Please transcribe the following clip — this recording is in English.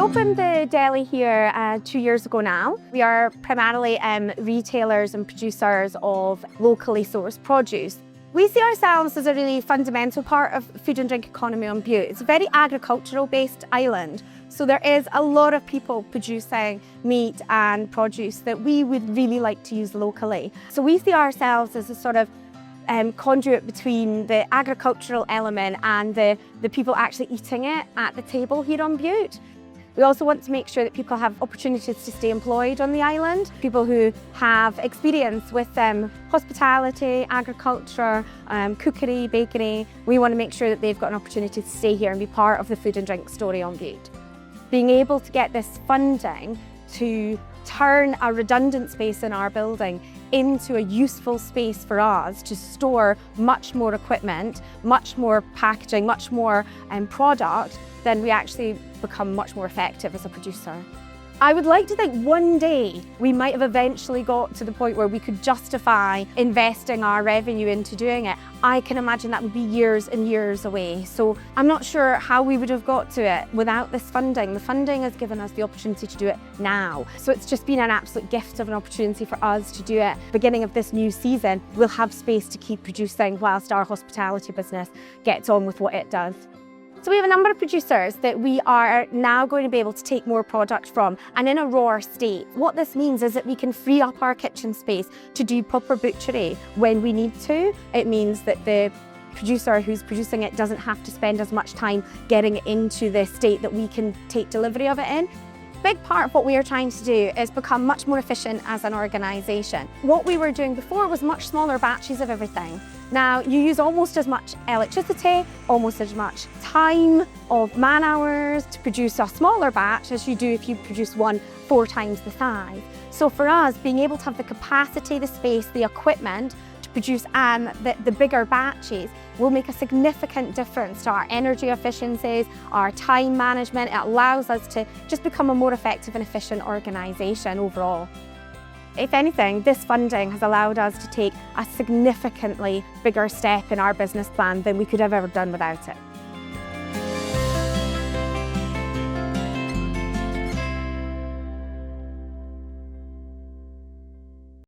opened the deli here 2 years ago now. We are primarily retailers and producers of locally sourced produce. We see ourselves as a really fundamental part of food and drink economy on Bute. It's a very agricultural based island, so there is a lot of people producing meat and produce that we would really like to use locally. So we see ourselves as a sort of conduit between the agricultural element and the people actually eating it at the table here on Bute. We also want to make sure that people have opportunities to stay employed on the island. People who have experience with hospitality, agriculture, cookery, bakery. We want to make sure that they've got an opportunity to stay here and be part of the food and drink story on Bute. Being able to get this funding to turn a redundant space in our building into a useful space for us to store much more equipment, much more packaging, much more product, then we actually become much more effective as a producer. I would like to think one day we might have eventually got to the point where we could justify investing our revenue into doing it. I can imagine that would be years and years away. So I'm not sure how we would have got to it without this funding. The funding has given us the opportunity to do it now. So it's just been an absolute gift of an opportunity for us to do it. Beginning of this new season, we'll have space to keep producing whilst our hospitality business gets on with what it does. So we have a number of producers that we are now going to be able to take more product from, and in a raw state. What this means is that we can free up our kitchen space to do proper butchery when we need to. It means that the producer who's producing it doesn't have to spend as much time getting it into the state that we can take delivery of it in. A big part of what we are trying to do is become much more efficient as an organisation. What we were doing before was much smaller batches of everything. Now, you use almost as much electricity, almost as much time of man hours to produce a smaller batch as you do if you produce one 4 times the size. So for us, being able to have the capacity, the space, the equipment to produce the bigger batches will make a significant difference to our energy efficiencies, our time management. It allows us to just become a more effective and efficient organisation overall. If anything, this funding has allowed us to take a significantly bigger step in our business plan than we could have ever done without it.